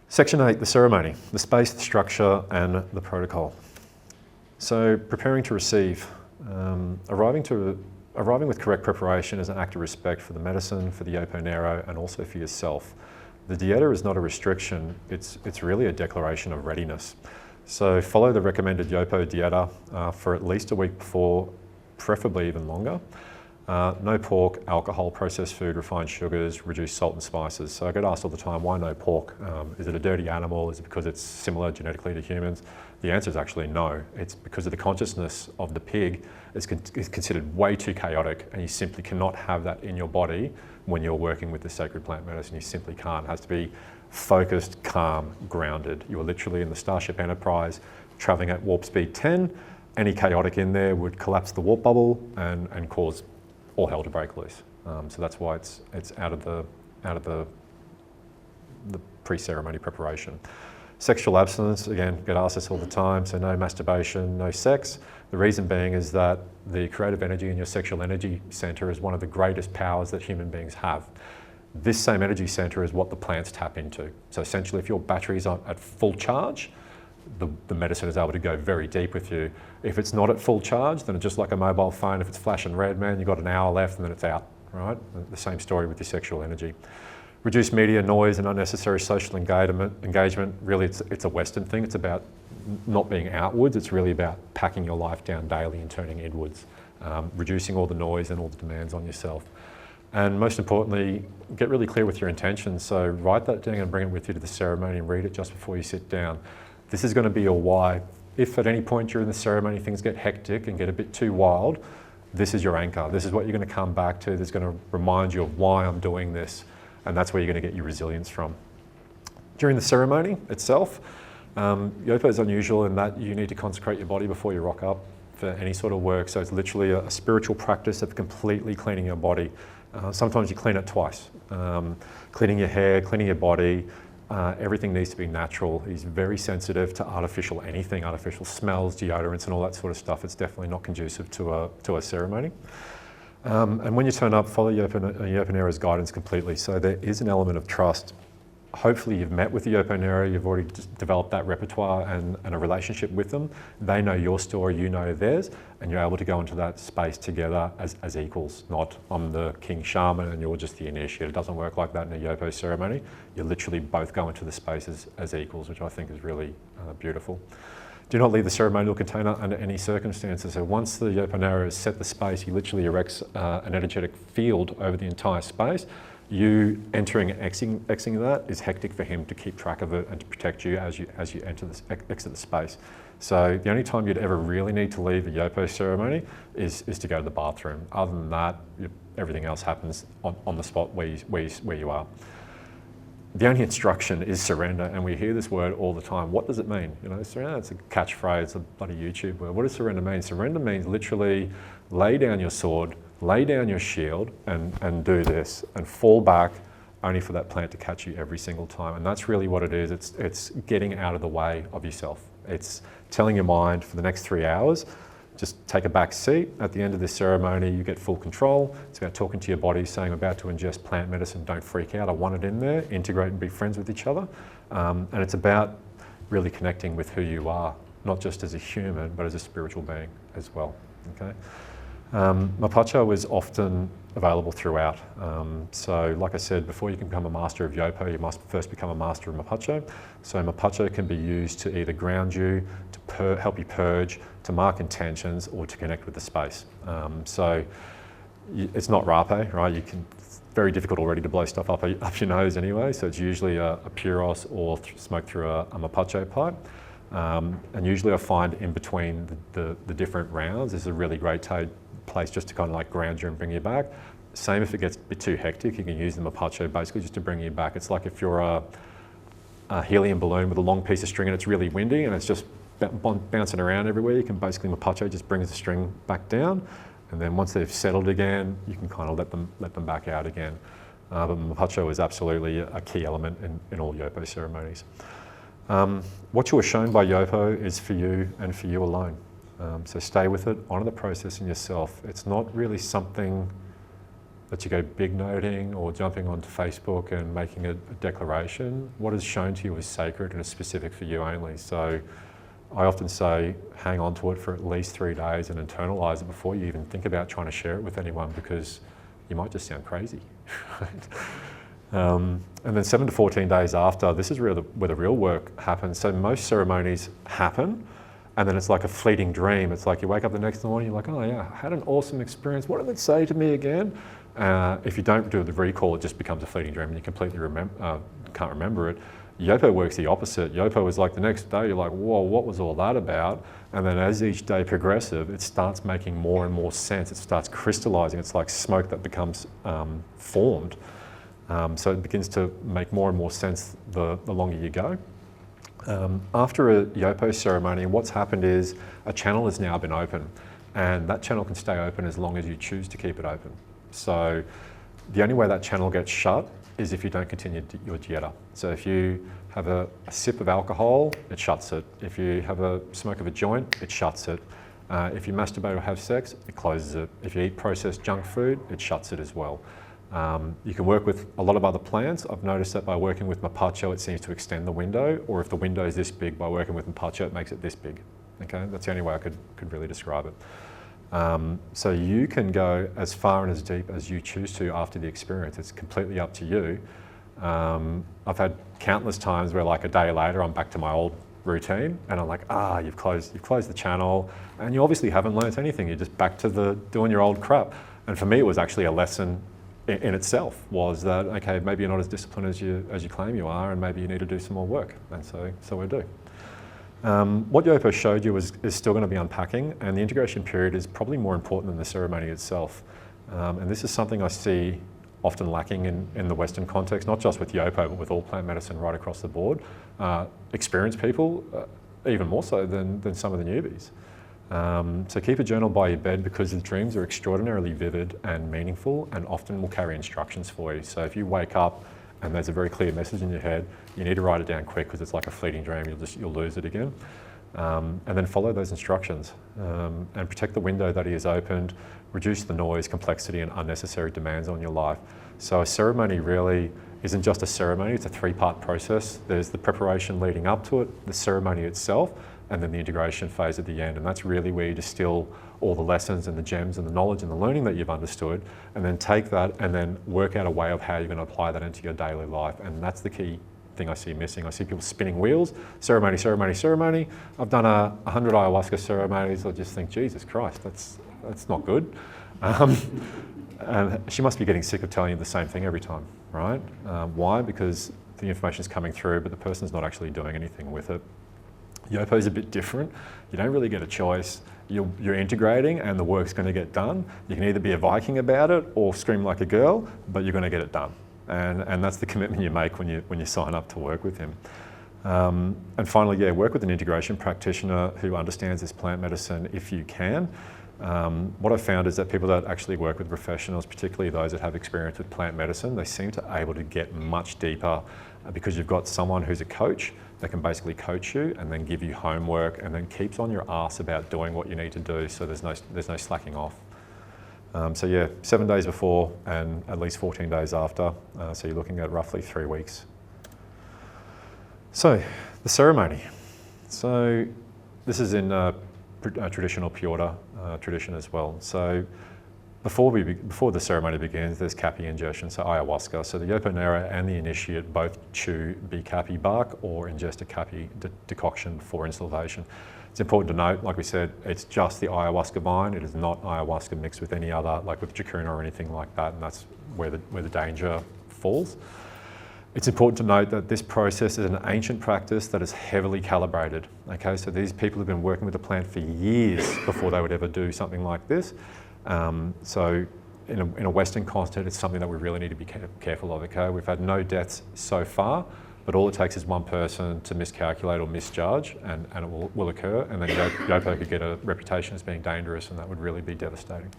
Section 8, the ceremony, the space, the structure, and the protocol. So preparing to receive. Arriving with correct preparation is an act of respect for the medicine, for the Yoponero, and also for yourself. The dieta is not a restriction, it's really a declaration of readiness. So follow the recommended Yopo dieta for at least a week before, preferably even longer. No pork, alcohol, processed food, refined sugars, reduced salt and spices. So I get asked all the time, why no pork? Is it a dirty animal? Is it because it's similar genetically to humans? The answer is actually no. It's because of the consciousness of the pig is considered way too chaotic, and you simply cannot have that in your body when you're working with the sacred plant medicine. You simply can't. It has to be focused, calm, grounded. You are literally in the Starship Enterprise traveling at warp speed 10. Any chaotic in there would collapse the warp bubble and cause all hell to break loose. So that's why it's out of the pre-ceremony preparation. Sexual abstinence, again, get asked this all the time, so no masturbation, no sex. The reason being is that the creative energy in your sexual energy center is one of the greatest powers that human beings have. This same energy center is what the plants tap into. So essentially, if your batteries are at full charge, the medicine is able to go very deep with you. If it's not at full charge, then it's just like a mobile phone. If it's flashing red, man, you've got an hour left and then it's out, right? The same story with your sexual energy. Reduce media, noise, and unnecessary social engagement. Really, it's a Western thing. It's about not being outwards. It's really about packing your life down daily and turning inwards, reducing all the noise and all the demands on yourself. And most importantly, get really clear with your intentions. So write that down and bring it with you to the ceremony and read it just before you sit down. This is going to be your why. If at any point during the ceremony things get hectic and get a bit too wild, this is your anchor. This is what you're going to come back to. That's going to remind you of why I'm doing this. And that's where you're going to get your resilience from. During the ceremony itself, Yopo is unusual in that you need to consecrate your body before you rock up for any sort of work. So it's literally a spiritual practice of completely cleaning your body. Sometimes you clean it twice. Cleaning your hair, cleaning your body, everything needs to be natural. He's very sensitive to artificial anything, artificial smells, deodorants and all that sort of stuff. It's definitely not conducive to a ceremony. And when you turn up, follow Yoponero's guidance completely. So there is an element of trust. Hopefully you've met with the Yoponero, you've already developed that repertoire and a relationship with them. They know your story, you know theirs, and you're able to go into that space together as equals, not I'm the king shaman and you're just the initiate. It doesn't work like that in a Yopo ceremony. You literally both go into the spaces as equals, which I think is really beautiful. Do not leave the ceremonial container under any circumstances. So once the Yoponero has set the space, he literally erects an energetic field over the entire space. You entering and exiting that is hectic for him to keep track of it and to protect you as you exit the space. So the only time you'd ever really need to leave a Yopo ceremony is to go to the bathroom. Other than that, everything else happens on the spot where you are. The only instruction is surrender, and we hear this word all the time. What does it mean? You know, surrender, it's a catchphrase, a bloody YouTube word. What does surrender mean? Surrender means literally lay down your sword, lay down your shield and do this and fall back only for that plant to catch you every single time. And that's really what it is. It's getting out of the way of yourself. It's telling your mind for the next 3 hours, just take a back seat. At the end of this ceremony, you get full control. It's about talking to your body, saying, I'm about to ingest plant medicine, don't freak out, I want it in there, integrate and be friends with each other. And it's about really connecting with who you are, not just as a human, but as a spiritual being as well, okay? Mapacho is often available throughout. So like I said, before you can become a master of Yopo, you must first become a master of Mapacho. So Mapacho can be used to either ground you, to help you purge, to mark intentions, or to connect with the space. So it's not rape, right? It's very difficult already to blow stuff up your nose anyway, so it's usually a puros or smoke through a Mapacho pipe. And usually I find in between the different rounds is a really great place just to kind of like ground you and bring you back. Same if it gets a bit too hectic, you can use the Mapacho basically just to bring you back. It's like if you're a helium balloon with a long piece of string and it's really windy and it's just bouncing around everywhere, you can basically Mapacho just brings the string back down, and then once they've settled again, you can kind of let them back out again. But Mapacho is absolutely a key element in all Yopo ceremonies. What you are shown by Yopo is for you and for you alone. So stay with it, honour the process in yourself. It's not really something that you go big noting or jumping onto Facebook and making a declaration. What is shown to you is sacred and is specific for you only. So I often say, hang on to it for at least 3 days and internalize it before you even think about trying to share it with anyone, because you might just sound crazy. And then 7 to 14 days after, this is where the real work happens. So most ceremonies happen, and then it's like a fleeting dream. It's like you wake up the next morning, you're like, oh yeah, I had an awesome experience. What did it say to me again? If you don't do the recall, it just becomes a fleeting dream and you completely can't remember it. Yopo works the opposite. Yopo is like the next day, you're like, whoa, what was all that about? And then as each day progresses, it starts making more and more sense. It starts crystallizing. It's like smoke that becomes formed. So it begins to make more and more sense the longer you go. After a Yopo ceremony, what's happened is a channel has now been open, and that channel can stay open as long as you choose to keep it open. So the only way that channel gets shut is if you don't continue your dieta. So if you have a sip of alcohol, it shuts it. If you have a smoke of a joint, it shuts it. If you masturbate or have sex, it closes it. If you eat processed junk food, it shuts it as well. You can work with a lot of other plants. I've noticed that by working with mapacho, it seems to extend the window, or if the window is this big, by working with mapacho, it makes it this big. Okay, that's the only way I could really describe it. So you can go as far and as deep as you choose to after the experience. It's completely up to you. I've had countless times where, like, a day later, I'm back to my old routine, and I'm like, you've closed the channel, and you obviously haven't learnt anything. You're just back to doing your old crap. And for me, it was actually a lesson in itself, was that, okay, maybe you're not as disciplined as you claim you are, and maybe you need to do some more work. And so we do. What Yopo showed you is still going to be unpacking, and the integration period is probably more important than the ceremony itself. And this is something I see often lacking in the Western context, not just with Yopo, but with all plant medicine right across the board. Experienced people, even more so than some of the newbies. So keep a journal by your bed, because the dreams are extraordinarily vivid and meaningful, and often will carry instructions for you. So if you wake up and there's a very clear message in your head, you need to write it down quick, because it's like a fleeting dream. You'll lose it again. And then follow those instructions, and protect the window that he has opened. Reduce the noise, complexity, and unnecessary demands on your life. So a ceremony really isn't just a ceremony. It's a 3-part process. There's the preparation leading up to it, the ceremony itself, and then the integration phase at the end. And that's really where you distill all the lessons and the gems and the knowledge and the learning that you've understood, and then take that and then work out a way of how you're going to apply that into your daily life. And that's the key thing I see missing. I see people spinning wheels, ceremony, ceremony, ceremony. I've done 100 ayahuasca ceremonies. I just think, Jesus Christ, that's not good. And she must be getting sick of telling you the same thing every time, right? Why? Because the information is coming through, but the person's not actually doing anything with it. Yopo is a bit different. You don't really get a choice. You're integrating, and the work's going to get done. You can either be a Viking about it or scream like a girl, but you're going to get it done. And that's the commitment you make when you sign up to work with him. And finally, work with an integration practitioner who understands this plant medicine if you can. What I've found is that people that actually work with professionals, particularly those that have experience with plant medicine, they seem to be able to get much deeper, because you've got someone who's a coach that can basically coach you and then give you homework and then keeps on your ass about doing what you need to do, so there's no slacking off. 7 days before and at least 14 days after, so you're looking at roughly 3 weeks. So the ceremony. So this is in traditional Piaroa tradition as well. So before the ceremony begins, there's kapi ingestion, so ayahuasca. So the Yoponero and the initiate both chew B-kapi bark or ingest a kapi decoction before installation. It's important to note, like we said, it's just the ayahuasca vine. It is not ayahuasca mixed with any other, like with chacuna or anything like that, and that's where the danger falls. It's important to note that this process is an ancient practice that is heavily calibrated. Okay, so these people have been working with the plant for years before they would ever do something like this. So in a Western context, it's something that we really need to be careful of. Okay, we've had no deaths so far, but all it takes is one person to miscalculate or misjudge, and it will occur. And then Yopo could get a reputation as being dangerous, and that would really be devastating.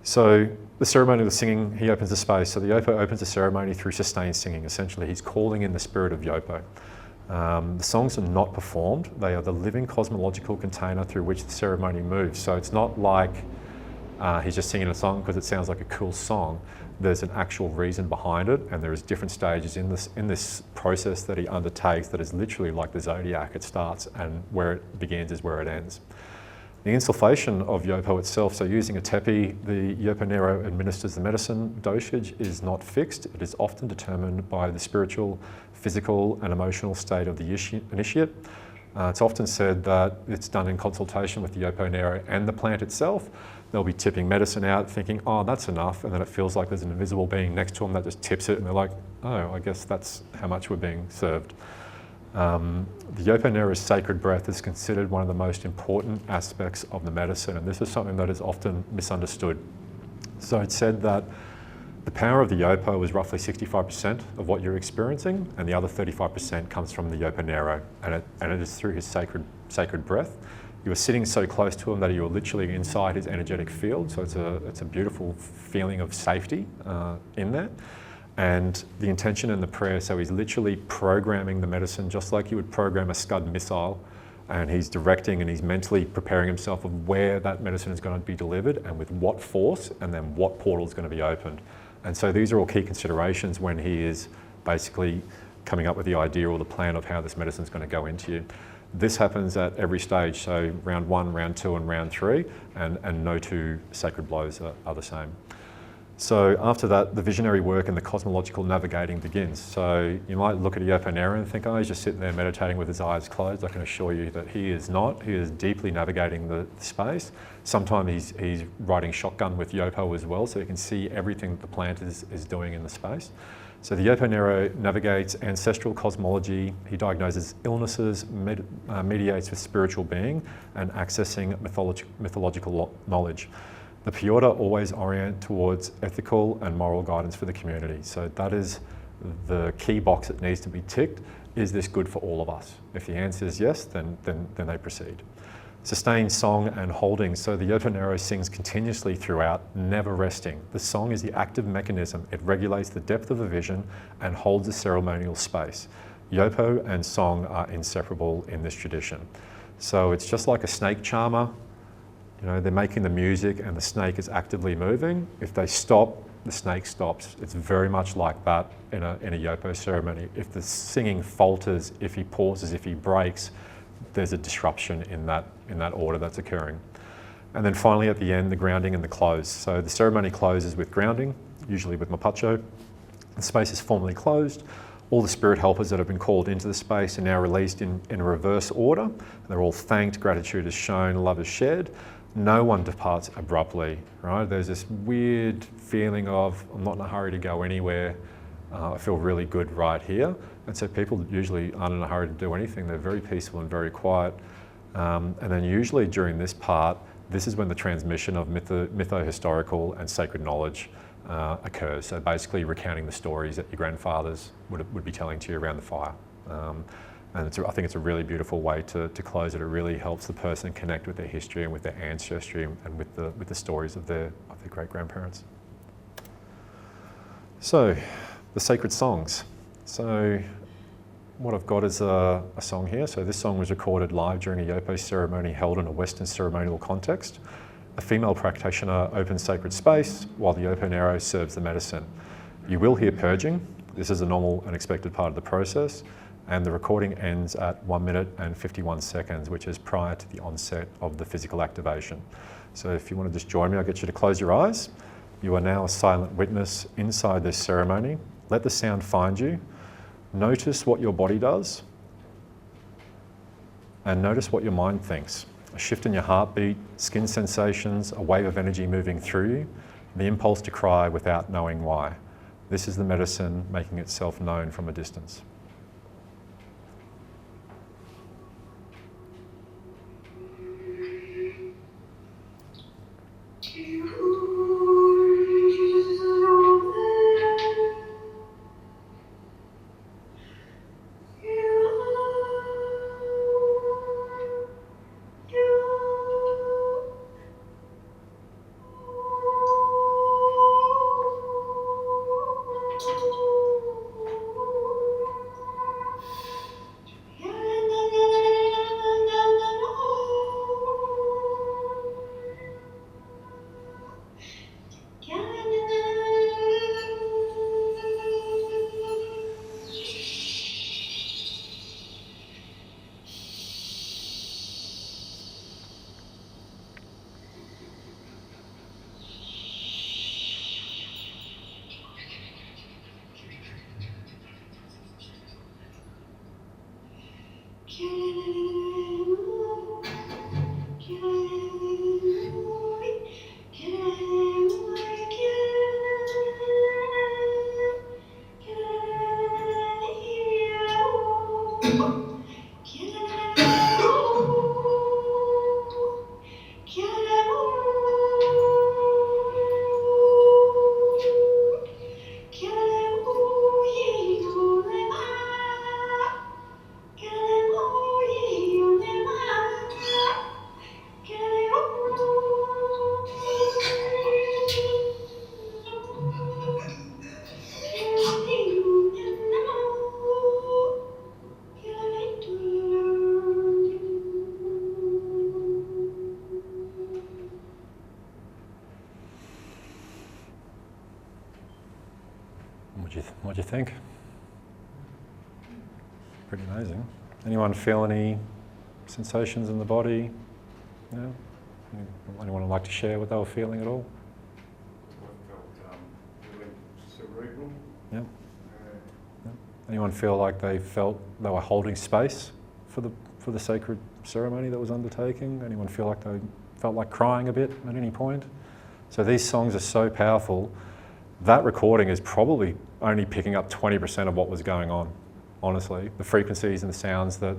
So the ceremony of the singing, he opens the space. So the Yopo opens the ceremony through sustained singing. Essentially, he's calling in the spirit of Yopo. The songs are not performed. They are the living cosmological container through which the ceremony moves. So it's not like he's just singing a song because it sounds like a cool song. There's an actual reason behind it, and there is different stages in this process that he undertakes that is literally like the zodiac. It starts, and where it begins is where it ends. The insufflation of Yopo itself, so using a tepi, the Yoponero administers the medicine. Dosage is not fixed. It is often determined by the spiritual, physical and emotional state of the initiate. It's often said that it's done in consultation with the Yoponero and the plant itself. They'll be tipping medicine out thinking, oh, that's enough, and then it feels like there's an invisible being next to them that just tips it, and they're like, oh, I guess that's how much we're being served. The Yoponero's sacred breath is considered one of the most important aspects of the medicine, and this is something that is often misunderstood. So it's said that the power of the Yopo is roughly 65% of what you're experiencing, and the other 35% comes from the Yoponero, and it is through his sacred breath. You are sitting so close to him that you are literally inside his energetic field, so it's a beautiful feeling of safety in there. And the intention and the prayer, so he's literally programming the medicine just like you would program a Scud missile, and he's directing and he's mentally preparing himself of where that medicine is going to be delivered and with what force, and then what portal is going to be opened. And so these are all key considerations when he is basically coming up with the idea or the plan of how this medicine is going to go into you. This happens at every stage, so round 1, round 2 and round 3, and no two sacred blows are the same. So after that, the visionary work and the cosmological navigating begins. So you might look at a Yoponero and think, oh, he's just sitting there meditating with his eyes closed. I can assure you that he is not. He is deeply navigating the space. Sometimes he's riding shotgun with Yopo as well, so you can see everything that the plant is doing in the space. So the Yoponero navigates ancestral cosmology. He diagnoses illnesses, mediates with spiritual being, and accessing mythological knowledge. The Piaroa always orient towards ethical and moral guidance for the community. So that is the key box that needs to be ticked. Is this good for all of us? If the answer is yes, then they proceed. Sustained song and holding. So the Yoponero sings continuously throughout, never resting. The song is the active mechanism. It regulates the depth of a vision and holds a ceremonial space. Yopo and song are inseparable in this tradition. So it's just like a snake charmer. You know, they're making the music and the snake is actively moving. If they stop, the snake stops. It's very much like that in a Yopo ceremony. If the singing falters, if he pauses, if he breaks, there's a disruption in that order that's occurring. And then finally at the end, the grounding and the close. So the ceremony closes with grounding, usually with mapacho. The space is formally closed. All the spirit helpers that have been called into the space are now released in a reverse order. They're all thanked, gratitude is shown, love is shared. No one departs abruptly, right? There's this weird feeling of, I'm not in a hurry to go anywhere. I feel really good right here. And so people usually aren't in a hurry to do anything. They're very peaceful and very quiet. And then usually during this part, this is when the transmission of mytho-historical and sacred knowledge occurs. So basically recounting the stories that your grandfathers would be telling to you around the fire. And I think it's a really beautiful way to close it. It really helps the person connect with their history and with their ancestry and with the stories of their great-grandparents. So, the sacred songs. So, what I've got is a song here. So this song was recorded live during a Yopo ceremony held in a Western ceremonial context. A female practitioner opens sacred space while the Yoponero serves the medicine. You will hear purging. This is a normal and expected part of the process. And the recording ends at 1 minute and 51 seconds, which is prior to the onset of the physical activation. So if you want to just join me, I'll get you to close your eyes. You are now a silent witness inside this ceremony. Let the sound find you. Notice what your body does. And notice what your mind thinks. A shift in your heartbeat, skin sensations, a wave of energy moving through you, the impulse to cry without knowing why. This is the medicine making itself known from a distance. What do you think? Pretty amazing. Anyone feel any sensations in the body? Yeah? Anyone would like to share what they were feeling at all? I felt really cerebral. Yeah. Yeah. Anyone feel like they felt they were holding space for the sacred ceremony that was undertaking? Anyone feel like they felt like crying a bit at any point? So these songs are so powerful. That recording is probably only picking up 20% of what was going on, honestly. The frequencies and the sounds that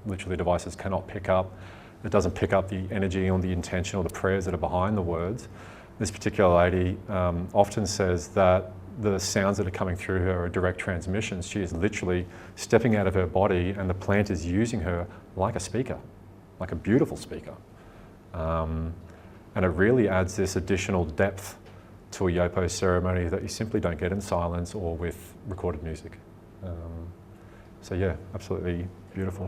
literally devices cannot pick up. It doesn't pick up the energy or the intention or the prayers that are behind the words. This particular lady often says that the sounds that are coming through her are direct transmissions. She is literally stepping out of her body and the plant is using her like a speaker, like a beautiful speaker. And it really adds this additional depth to a Yopo ceremony that you simply don't get in silence or with recorded music. So yeah, absolutely beautiful.